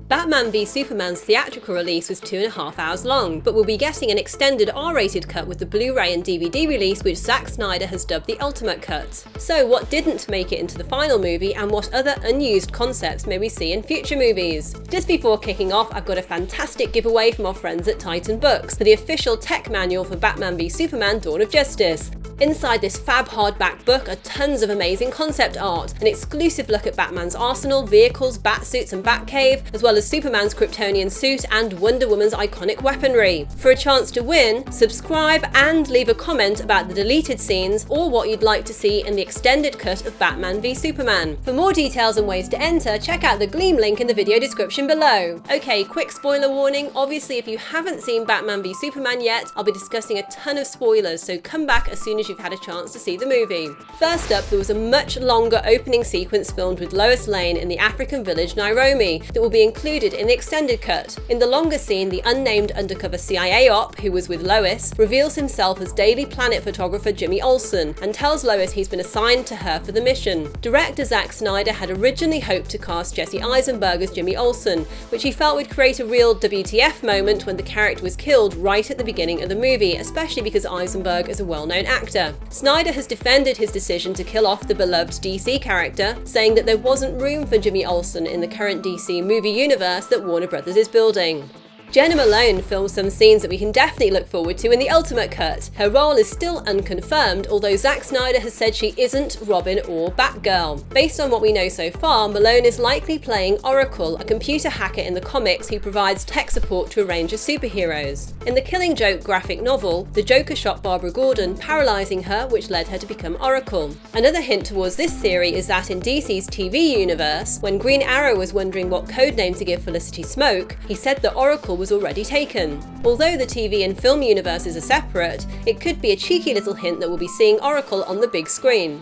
Batman v Superman's theatrical release was 2.5 hours long, but we'll be getting an extended R-rated cut with the Blu-ray and DVD release, which Zack Snyder has dubbed the Ultimate Cut. So what didn't make it into the final movie, and what other unused concepts may we see in future movies? Just before kicking off, I've got a fantastic giveaway from our friends at Titan Books for the official tech manual for Batman v Superman Dawn of Justice. Inside this fab hardback book are tons of amazing concept art, an exclusive look at Batman's arsenal, vehicles, Batsuits and Batcave, as well as Superman's Kryptonian suit and Wonder Woman's iconic weaponry. For a chance to win, subscribe and leave a comment about the deleted scenes or what you'd like to see in the extended cut of Batman v Superman. For more details and ways to enter, check out the Gleam link in the video description below. Okay, quick spoiler warning. Obviously, if you haven't seen Batman v Superman yet, I'll be discussing a ton of spoilers, so come back as soon as you've had a chance to see the movie. First up, there was a much longer opening sequence filmed with Lois Lane in the African village Nairobi that will be included in the extended cut. In the longer scene, the unnamed undercover CIA op, who was with Lois, reveals himself as Daily Planet photographer Jimmy Olsen and tells Lois he's been assigned to her for the mission. Director Zack Snyder had originally hoped to cast Jesse Eisenberg as Jimmy Olsen, which he felt would create a real WTF moment when the character was killed right at the beginning of the movie, especially because Eisenberg is a well-known actor. Snyder has defended his decision to kill off the beloved DC character, saying that there wasn't room for Jimmy Olsen in the current DC movie universe that Warner Bros. Is building. Jena Malone filmed some scenes that we can definitely look forward to in the Ultimate Cut. Her role is still unconfirmed, although Zack Snyder has said she isn't Robin or Batgirl. Based on what we know so far, Malone is likely playing Oracle, a computer hacker in the comics who provides tech support to a range of superheroes. In the Killing Joke graphic novel, the Joker shot Barbara Gordon, paralysing her, which led her to become Oracle. Another hint towards this theory is that in DC's TV universe, when Green Arrow was wondering what codename to give Felicity Smoke, he said that Oracle was already taken. Although the TV and film universes are separate, it could be a cheeky little hint that we'll be seeing Oracle on the big screen.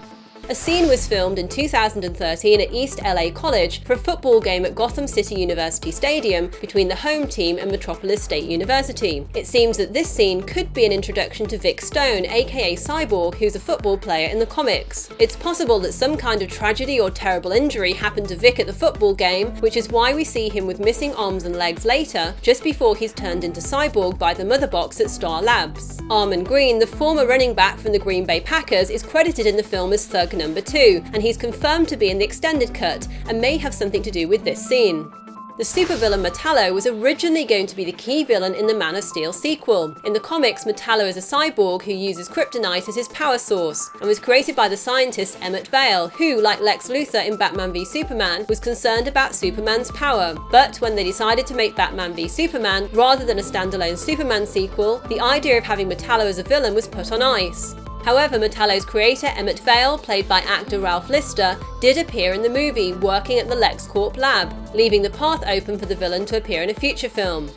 A scene was filmed in 2013 at East LA College for a football game at Gotham City University Stadium between the home team and Metropolis State University. It seems that this scene could be an introduction to Vic Stone, aka Cyborg, who's a football player in the comics. It's possible that some kind of tragedy or terrible injury happened to Vic at the football game, which is why we see him with missing arms and legs later, just before he's turned into Cyborg by the Mother Box at Star Labs. Armon Green, the former running back from the Green Bay Packers, is credited in the film as Thug number 2, and he's confirmed to be in the extended cut and may have something to do with this scene. The supervillain Metallo was originally going to be the key villain in the Man of Steel sequel. In the comics, Metallo is a cyborg who uses kryptonite as his power source, and was created by the scientist Emmett Vale, who, like Lex Luthor in Batman v Superman, was concerned about Superman's power. But when they decided to make Batman v Superman, rather than a standalone Superman sequel, the idea of having Metallo as a villain was put on ice. However, Metallo's creator, Emmett Vale, played by actor Ralph Lister, did appear in the movie, working at the LexCorp lab, leaving the path open for the villain to appear in a future film.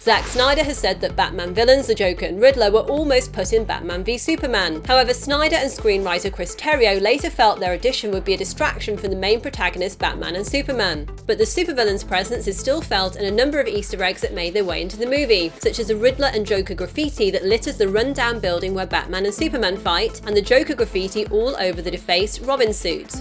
Zack Snyder has said that Batman villains, the Joker and Riddler, were almost put in Batman v Superman. However, Snyder and screenwriter Chris Terrio later felt their addition would be a distraction from the main protagonists Batman and Superman. But the supervillain's presence is still felt in a number of Easter eggs that made their way into the movie, such as the Riddler and Joker graffiti that litters the run-down building where Batman and Superman fight, and the Joker graffiti all over the defaced Robin suit.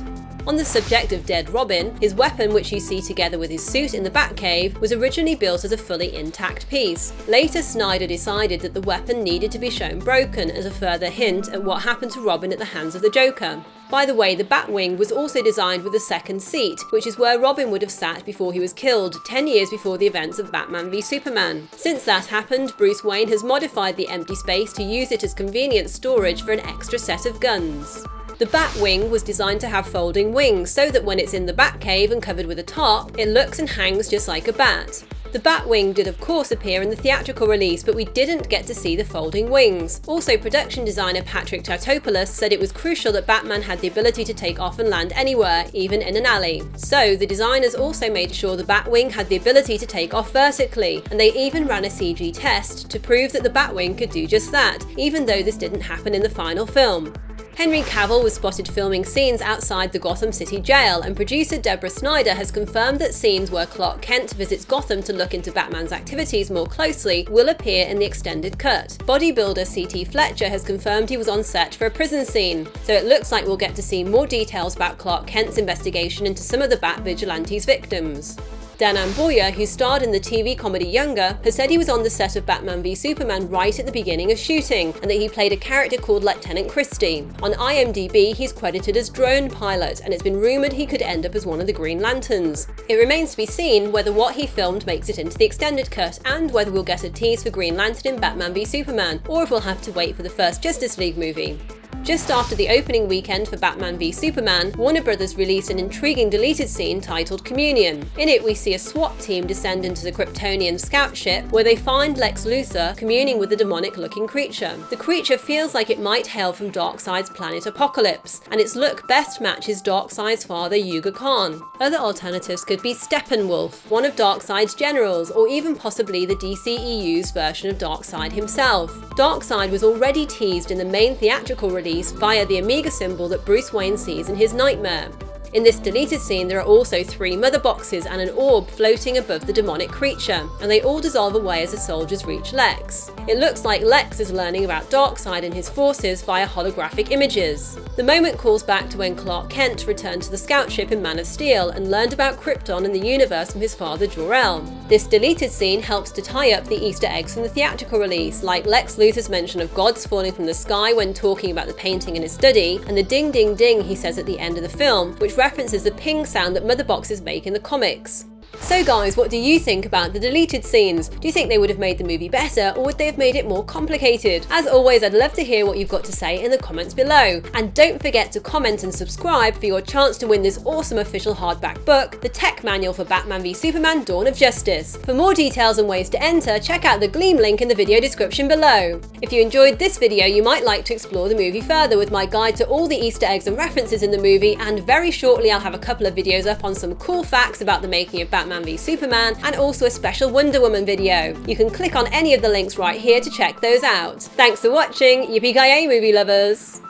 On the subject of dead Robin, his weapon, which you see together with his suit in the Batcave, was originally built as a fully intact piece. Later, Snyder decided that the weapon needed to be shown broken as a further hint at what happened to Robin at the hands of the Joker. By the way, the Batwing was also designed with a second seat, which is where Robin would have sat before he was killed, 10 years before the events of Batman v Superman. Since that happened, Bruce Wayne has modified the empty space to use it as convenient storage for an extra set of guns. The Batwing was designed to have folding wings so that when it's in the Batcave and covered with a tarp, it looks and hangs just like a bat. The Batwing did of course appear in the theatrical release, but we didn't get to see the folding wings. Also, production designer Patrick Tatopoulos said it was crucial that Batman had the ability to take off and land anywhere, even in an alley. So the designers also made sure the Batwing had the ability to take off vertically, and they even ran a CG test to prove that the Batwing could do just that, even though this didn't happen in the final film. Henry Cavill was spotted filming scenes outside the Gotham City jail, and producer Deborah Snyder has confirmed that scenes where Clark Kent visits Gotham to look into Batman's activities more closely will appear in the extended cut. Bodybuilder C.T. Fletcher has confirmed he was on set for a prison scene, so it looks like we'll get to see more details about Clark Kent's investigation into some of the Bat Vigilante's victims. Danann Boyer, who starred in the TV comedy Younger, has said he was on the set of Batman v Superman right at the beginning of shooting, and that he played a character called Lieutenant Christie. On IMDb, he's credited as drone pilot, and it's been rumoured he could end up as one of the Green Lanterns. It remains to be seen whether what he filmed makes it into the extended cut, and whether we'll get a tease for Green Lantern in Batman v Superman, or if we'll have to wait for the first Justice League movie. Just after the opening weekend for Batman v Superman, Warner Bros. Released an intriguing deleted scene titled Communion. In it, we see a SWAT team descend into the Kryptonian scout ship, where they find Lex Luthor communing with a demonic-looking creature. The creature feels like it might hail from Darkseid's planet Apokolips, and its look best matches Darkseid's father Yuga Khan. Other alternatives could be Steppenwolf, one of Darkseid's generals, or even possibly the DCEU's version of Darkseid himself. Darkseid was already teased in the main theatrical release via the Omega symbol that Bruce Wayne sees in his nightmare. In this deleted scene, there are also 3 mother boxes and an orb floating above the demonic creature, and they all dissolve away as the soldiers reach Lex. It looks like Lex is learning about Darkseid and his forces via holographic images. The moment calls back to when Clark Kent returned to the scout ship in Man of Steel and learned about Krypton and the universe from his father Jor-El. This deleted scene helps to tie up the Easter eggs from the theatrical release, like Lex Luthor's mention of gods falling from the sky when talking about the painting in his study, and the ding ding ding he says at the end of the film, which references the ping sound that mother boxes make in the comics. So guys, what do you think about the deleted scenes? Do you think they would have made the movie better, or would they have made it more complicated? As always, I'd love to hear what you've got to say in the comments below. And don't forget to comment and subscribe for your chance to win this awesome official hardback book, The Tech Manual for Batman v Superman: Dawn of Justice. For more details and ways to enter, check out the Gleam link in the video description below. If you enjoyed this video, you might like to explore the movie further with my guide to all the Easter eggs and references in the movie, and very shortly I'll have a couple of videos up on some cool facts about the making of Batman v Superman, and also a special Wonder Woman video. You can click on any of the links right here to check those out. Thanks for watching, yippee-ki-yay movie lovers!